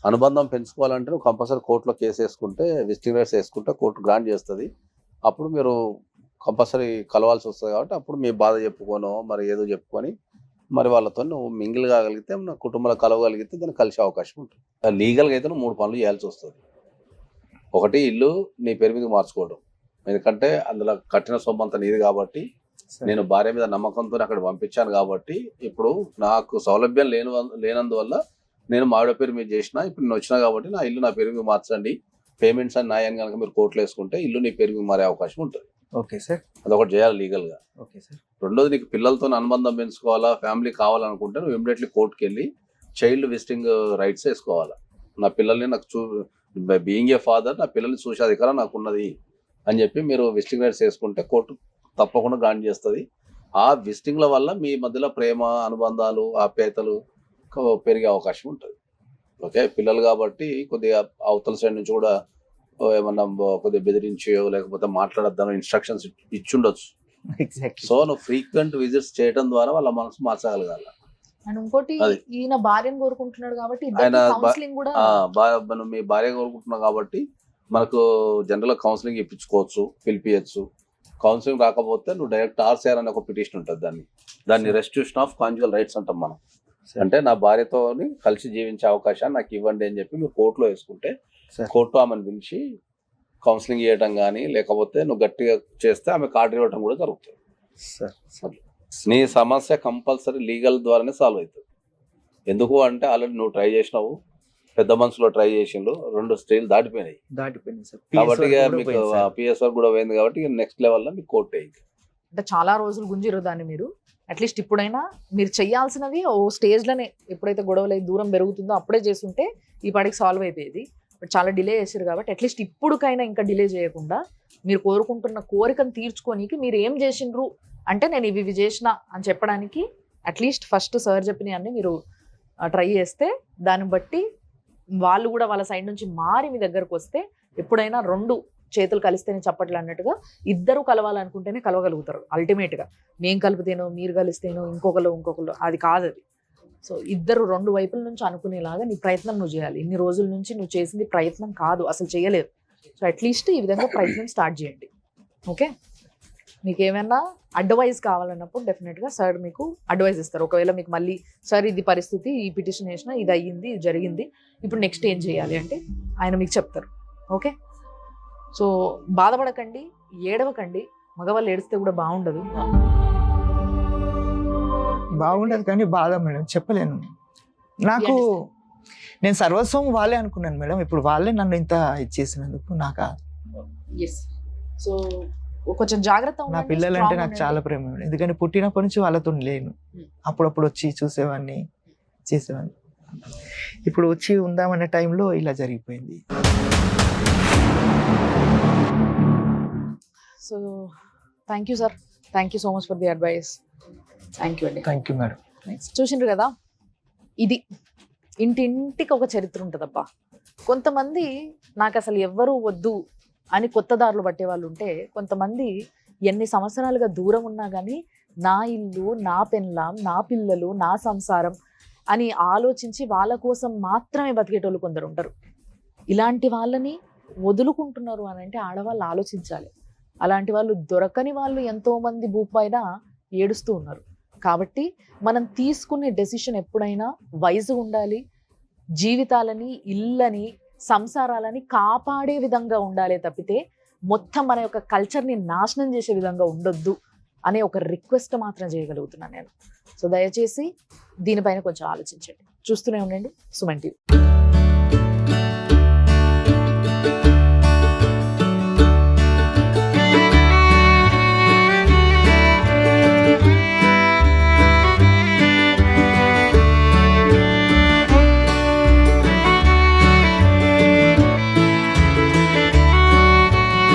అనుబంధం పెంచుకోవాలంటే నువ్వు కంపల్సరీ కోర్టులో కేసు వేసుకుంటే, విజిటింగ్ రైట్స్ వేసుకుంటే కోర్టు గ్రాంట్ చేస్తుంది. అప్పుడు మీరు కంపల్సరీ కలవాల్సి వస్తుంది. కాబట్టి అప్పుడు మీ బాధ చెప్పుకోనో మరి ఏదో చెప్పుకొని మరి వాళ్ళతో నువ్వు మింగిల్ కాగలిగితే, నా కుటుంబంలో కలవగలిగితే దాన్ని కలిసే అవకాశం ఉంటుంది. లీగల్గా అయితే నువ్వు 3 పనులు చేయాల్సి వస్తుంది. ఒకటి, ఇల్లు నీ పేరు మీద మార్చుకోవడం. ఎందుకంటే అందులో కట్టిన సొమ్ము అంతా నీది కాబట్టి, నేను భార్య మీద నమ్మకంతో అక్కడ పంపించాను కాబట్టి, ఇప్పుడు నాకు సౌలభ్యం లేనందువల్ల నేను మావిడ పేరు మీద చేసిన, ఇప్పుడు నేను వచ్చినా కాబట్టి నా ఇల్లు నా పేరు మీద మార్చండి, పేమెంట్స్ అని నాయని కనుక మీరు కోర్టులో వేసుకుంటే ఇల్లు నీ పేరు మీద మారే అవకాశం ఉంటుంది. Okay sir. అదొకటి చేయాలి లీగల్గా. Okay sir. రెండోది, నీకు పిల్లలతో అనుబంధం పెంచుకోవాలా, ఫ్యామిలీ కావాలనుకుంటే నువ్వు ఇమ్మీడియట్లీ కోర్టుకి వెళ్ళి చైల్డ్ విజిటింగ్ రైట్స్ వేసుకోవాలా. నా పిల్లల్ని నాకు బీయింగ్ ఏ ఫాదర్ నా పిల్లల్ని చూసే అధికారం నాకు ఉన్నది అని చెప్పి మీరు విజిటింగ్ రైట్స్ వేసుకుంటే కోర్టు తప్పకుండా గ్రాంట్ చేస్తుంది. ఆ విజిటింగ్ల వల్ల మీ మధ్యలో ప్రేమ, అనుబంధాలు, ఆప్యాయతలు పెరిగే అవకాశం ఉంటుంది. ఓకే, పిల్లలు కాబట్టి కొద్దిగా అవతల సైడ్ నుంచి కూడా ఏమన్నా కొద్దిగా బెదిరించో లేకపోతే మాట్లాడద్దాను ఇన్స్ట్రక్షన్స్ ఇచ్చుండొచ్చు. ఎగ్జాక్ట్లీ. సో నువ్వు ఫ్రీక్వెంట్ విజిట్స్ చేయడం ద్వారా వాళ్ళ మనసు మార్చగలగాలి. అండ్ ఇంకోటి, అది. ఈయన భార్యను కోరుకుంటున్నాడు కాబట్టి ఆయన కౌన్సిలింగ్ కూడా మనం మీ భార్య కోరుకుంటున్నాం కాబట్టి మనకు జనరల్ కౌన్సిలింగ్ ఇప్పించుకోవచ్చు, పిలిపియచ్చు. కౌన్సిలింగ్ రాకపోతే నువ్వు డైరెక్ట్ RCR అనే ఒక పిటిషన్ ఉంటుంది, దాన్ని రెస్టిట్యూషన్ ఆఫ్ కాంజుగల్ రైట్స్ అంటాం మనం. అంటే నా భార్యతో కలిసి జీవించే అవకాశాన్ని నాకు ఇవ్వండి అని చెప్పి మీరు కోర్టులో వేసుకుంటే కోర్టు ఆమెను పిలిచి కౌన్సిలింగ్ చేయడం కానీ, లేకపోతే నువ్వు గట్టిగా చేస్తే ఆమె కార్డు ఇవ్వడం కూడా జరుగుతుంది. నీ సమస్య కంపల్సరీ లీగల్ ద్వారానే సాల్వ్ అవుతుంది. ఎందుకు అంటే ఆల్రెడీ నువ్వు ట్రై చేసినావు, పెద్ద మనసులో ట్రై చేసిండు, 2 స్టేజ్లు దాటిపోయినాయి సార్. కాబట్టి ఇక మీకు PS వరకు కూడా పోయింది కాబట్టి నెక్స్ట్ లెవెల్లో మీకు కోర్టు అయింది. అంటే చాలా రోజులు గుంజిరు దాన్ని. మీరు అట్లీస్ట్ ఇప్పుడైనా మీరు చెయ్యాల్సినవి ఓ స్టేజ్లోనే, ఎప్పుడైతే గొడవలు దూరం పెరుగుతుందో అప్పుడే చేస్తుంటే ఈ పాటికి సాల్వ్ అయిపోయేది. బట్ చాలా డిలే చేశారు కాబట్టి అట్లీస్ట్ ఇప్పుడుకైనా ఇంకా డిలే చేయకుండా మీరు కోరుకుంటున్న కోరికను తీర్చుకోనికి మీరు ఏం చేసిండ్రు అంటే నేను ఇవి చేసిన అని చెప్పడానికి అట్లీస్ట్ ఫస్ట్ సార్ చెప్పినవి అన్నీ మీరు ట్రై చేస్తే, దాన్ని బట్టి వాళ్ళు కూడా వాళ్ళ సైడ్ నుంచి మారి మీ దగ్గరకు వస్తే, ఎప్పుడైనా 2 చేతులు కలిస్తేనే చప్పట్లు అన్నట్టుగా ఇద్దరు కలవాలనుకుంటేనే కలవగలుగుతారు. అల్టిమేట్గా మేము కలిపితేనో మీరు కలిస్తేనో ఇంకొకరు అది కాదు. అది సో ఇద్దరు 2 వైపుల నుంచి అనుకునేలాగా నీ ప్రయత్నం నువ్వు చేయాలి. ఇన్ని రోజుల నుంచి నువ్వు చేసింది ప్రయత్నం కాదు, అసలు చేయలేదు. సో అట్లీస్ట్ ఈ విధంగా ప్రయత్నం స్టార్ట్ చేయండి. ఓకే, మీకు ఏమైనా అడ్వైస్ కావాలన్నప్పుడు డెఫినెట్గా సార్ మీకు అడ్వైస్ ఇస్తారు. ఒకవేళ మీకు మళ్ళీ సార్ ఇది పరిస్థితి, ఈ పిటిషన్ వేసినా ఇది అయ్యింది, ఇది జరిగింది, ఇప్పుడు నెక్స్ట్ ఏం చేయాలి అంటే ఆయన మీకు చెప్తారు. ఓకే, సో బాధపడకండి, ఏడవకండి. మగవాళ్ళు ఏడిస్తే కూడా బాగుండదు కానీ బాధ మేడం చెప్పలేను. నాకు నేను సర్వస్వం వాళ్ళే అనుకున్నాను మేడం. ఇప్పుడు వాళ్ళే నన్ను ఇంత ఇచ్చేసినందుకు నాకు సో కొంచెం జాగ్రత్త నా ఉండండి, పిల్లలంటే strong నాకు ఉండండి. చాలా ప్రేమ ఉంది. ఎందుకంటే పుట్టినప్పటి నుంచి వాళ్ళతో లేను. అప్పుడప్పుడు వచ్చి చూసేవాడిని, చేసేవాడిని. ఇప్పుడు వచ్చి ఉందామనే టైంలో ఇలా జరిగిపోయింది. So thank you sir, thank you so much for the advice. Thank you అండి. Thank you madam. చూసిండ్రు కదా, ఇది ఇంటింటికి ఒక చరిత్ర ఉంటుందబ్బా. కొంతమంది నాకు అసలు ఎవ్వరూ వద్దు అని కొత్త దారులు పట్టే వాళ్ళు ఉంటే, కొంతమంది ఎన్ని సంవత్సరాలుగా దూరం ఉన్నా కానీ నా ఇల్లు, నా పెళ్ళాం, నా పిల్లలు, నా సంసారం అని ఆలోచించి వాళ్ళ కోసం మాత్రమే బతికేటోళ్ళు కొందరు ఉంటారు. ఇలాంటి వాళ్ళని వదులుకుంటున్నారు అని అంటే ఆడవాళ్ళు ఆలోచించాలి. అలాంటి వాళ్ళు దొరకని వాళ్ళు ఎంతోమంది భూపైన ఏడుస్తూ ఉన్నారు. కాబట్టి మనం తీసుకునే డెసిషన్ ఎప్పుడైనా వైజ్గా ఉండాలి. జీవితాలని, ఇళ్ళని, సంసారాలని కాపాడే విధంగా ఉండాలి తప్పితే మొత్తం మన యొక్క కల్చర్ని నాశనం చేసే విధంగా ఉండొద్దు అనే ఒక రిక్వెస్ట్ మాత్రం చేయగలుగుతున్నాను నేను. సో దయచేసి దీనిపైన కొంచెం ఆలోచించండి. చూస్తూనే ఉండండి సుమన్ టీవీ.